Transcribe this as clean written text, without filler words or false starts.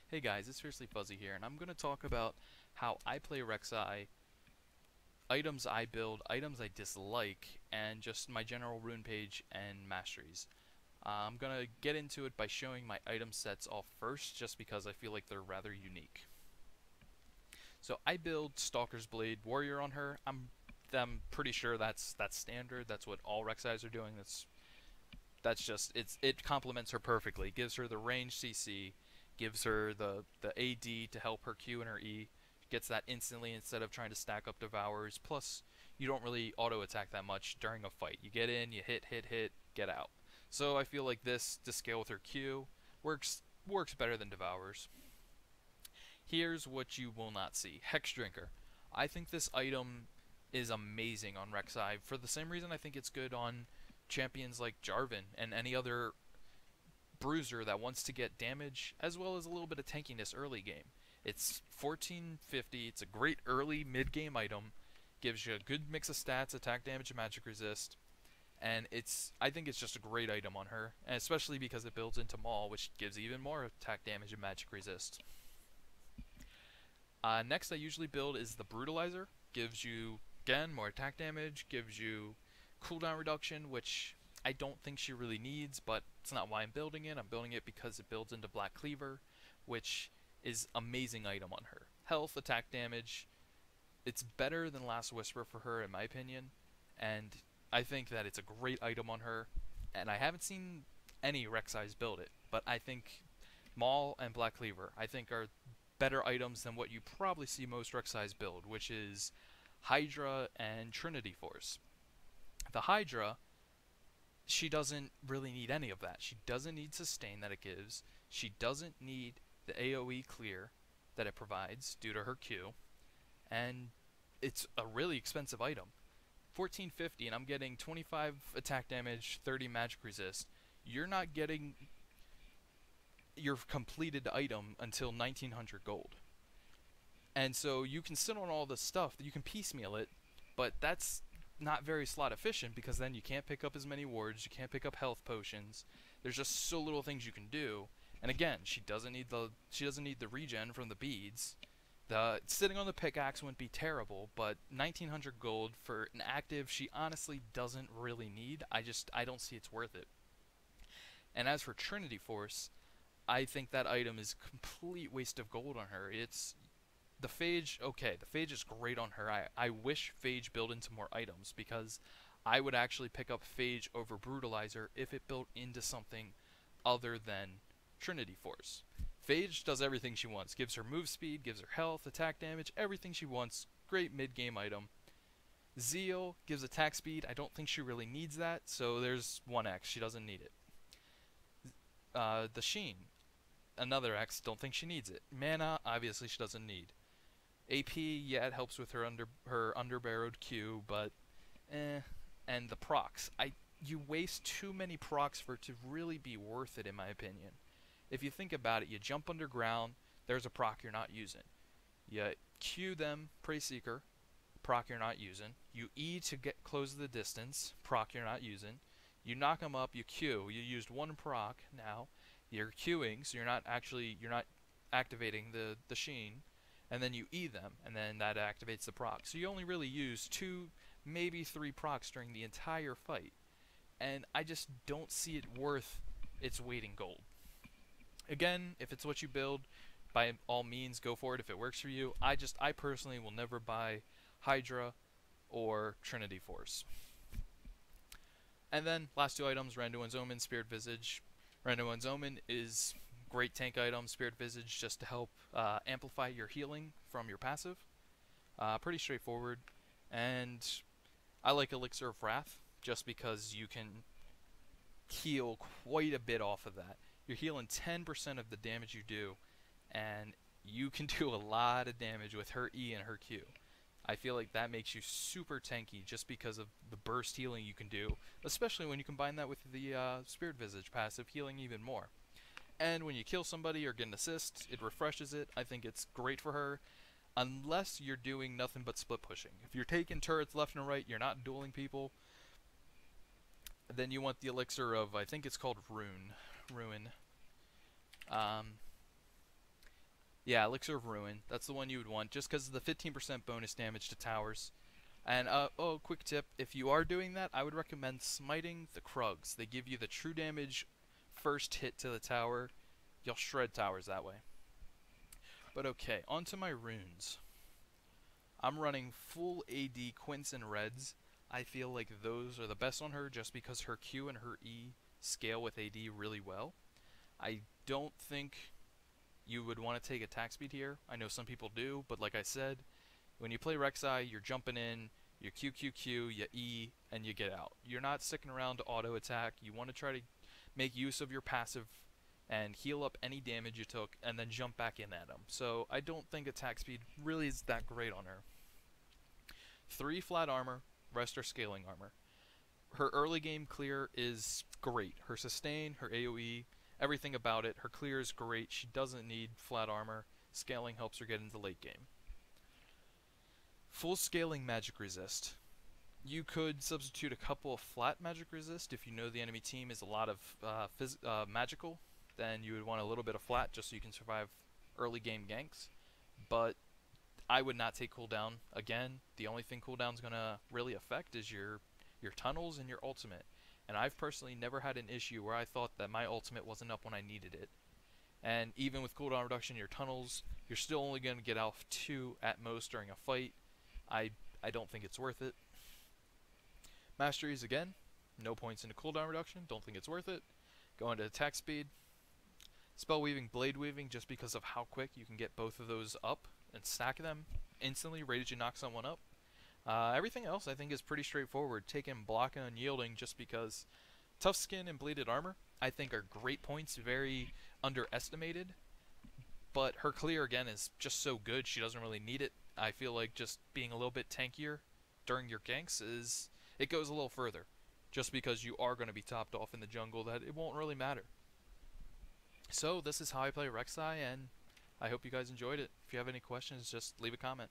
Hey guys, it's Fiercely Fuzzy here, and I'm going to talk about how I play Rek'Sai, items I build, items I dislike, and just my general rune page and masteries. I'm going to get into it by showing my item sets off first, just because I feel like they're rather unique. So I build Stalker's Blade Warrior on her. I'm pretty sure that's standard. That's what all Rek'Sais are doing. That's just it complements her perfectly. Gives her the range CC, gives her the AD to help her Q and her E. Gets that instantly instead of trying to stack up devours. Plus, you don't really auto attack that much during a fight. You get in, you hit, get out. So I feel like this to scale with her Q works better than devours. Here's what you will not see: Hex Drinker. I think this item is amazing on Rek'Sai for the same reason I think it's good on champions like Jarvan and any other bruiser that wants to get damage as well as a little bit of tankiness early game. It's 1450, it's a great early mid game item, gives you a good mix of stats, attack damage and magic resist, and I think it's just a great item on her, and especially because it builds into Maul, which gives even more attack damage and magic resist. Next I usually build is the Brutalizer. Gives you, again, more attack damage, gives you cooldown reduction, which I don't think she really needs, but it's not why I'm building it. I'm building it because it builds into Black Cleaver, which is amazing item on her. Health, attack damage, it's better than Last Whisper for her in my opinion, and I think that it's a great item on her, and I haven't seen any Rek'Sais build it, but I think Maul and Black Cleaver, I think, are better items than what you probably see most Rek'Sais build, which is Hydra and Trinity Force. The Hydra, she doesn't really need any of that. She doesn't need sustain that it gives. She doesn't need the AoE clear that it provides due to her Q. And it's a really expensive item. 1450 and I'm getting 25 attack damage, 30 magic resist. You're not getting your completed item until 1900 gold. And so you can sit on all this stuff, you can piecemeal it, but that's not very slot efficient because then you can't pick up as many wards, you can't pick up health potions. There's just so little things you can do. And again, she doesn't need the regen from the beads. The sitting on the pickaxe wouldn't be terrible, but 1900 gold for an active she honestly doesn't really need. I don't see it's worth it. And as for Trinity Force, I think that item is a complete waste of gold on her. It's the Phage, okay, the Phage is great on her. I wish Phage built into more items because I would actually pick up Phage over Brutalizer if it built into something other than Trinity Force. Phage does everything she wants. Gives her move speed, gives her health, attack damage, everything she wants. Great mid-game item. Zeal gives attack speed. I don't think she really needs that, so there's 1x. She doesn't need it. The Sheen, another X. Don't think she needs it. Mana, obviously she doesn't need. AP, yeah, it helps with her underbarrowed Q, but And the procs, you waste too many procs for it to really be worth it, in my opinion. If you think about it, you jump underground, there's a proc you're not using. You Q them, Prey Seeker, proc you're not using. You E to get close the distance, proc you're not using. You knock them up, you Q. You used one proc now. You're queuing, so you're not activating the Sheen, and then you E them, and then that activates the proc. So you only really use two, maybe three procs during the entire fight, and I just don't see it worth its weight in gold. Again, if it's what you build, by all means go for it if it works for you. I personally will never buy Hydra or Trinity Force. And then last two items, Randuin's Omen, Spirit Visage. Randuin's Omen is great tank item, Spirit Visage, just to help amplify your healing from your passive. Pretty straightforward. And I like Elixir of Wrath, just because you can heal quite a bit off of that. You're healing 10% of the damage you do, and you can do a lot of damage with her E and her Q. I feel like that makes you super tanky just because of the burst healing you can do, especially when you combine that with the Spirit Visage passive, healing even more. And when you kill somebody or get an assist, it refreshes it. I think it's great for her, unless you're doing nothing but split pushing. If you're taking turrets left and right, you're not dueling people, then you want the elixir of, I think it's called Ruin. Yeah, Elixir of Ruin. That's the one you would want, just because of the 15% bonus damage to towers. And, oh, quick tip. If you are doing that, I would recommend smiting the Krugs. They give you the true damage first hit to the tower. You'll shred towers that way. But okay, onto my runes. I'm running full AD Quints and Reds. I feel like those are the best on her just because her Q and her E scale with AD really well. I don't think you would want to take attack speed here. I know some people do, but like I said, when you play Rek'Sai, you're jumping in, you QQQ, you E, and you get out. You're not sticking around to auto attack. You want to try to make use of your passive and heal up any damage you took, and then jump back in at them. So I don't think attack speed really is that great on her. 3 flat armor, rest are scaling armor. Her early game clear is great. Her sustain, her AoE, everything about it. Her clear is great. She doesn't need flat armor. Scaling helps her get into late game. Full scaling magic resist. You could substitute a couple of flat magic resist if you know the enemy team is a lot of magical. Then you would want a little bit of flat just so you can survive early game ganks. But I would not take cooldown. Again, the only thing cooldown's gonna really affect is your tunnels and your ultimate. And I've personally never had an issue where I thought that my ultimate wasn't up when I needed it. And even with cooldown reduction in your tunnels, you're still only going to get off 2 at most during a fight. I don't think it's worth it. Masteries, again, no points into cooldown reduction. Don't think it's worth it. Go into attack speed. Spell weaving, blade weaving, just because of how quick you can get both of those up and stack them instantly, ready to knock someone up. Everything else I think is pretty straightforward. Taking block and unyielding just because tough skin and bleeded armor I think are great points, very underestimated. But her clear again is just so good she doesn't really need it. I feel like just being a little bit tankier during your ganks it goes a little further. Just because you are going to be topped off in the jungle that it won't really matter. So this is how I play Rek'Sai, and I hope you guys enjoyed it. If you have any questions, just leave a comment.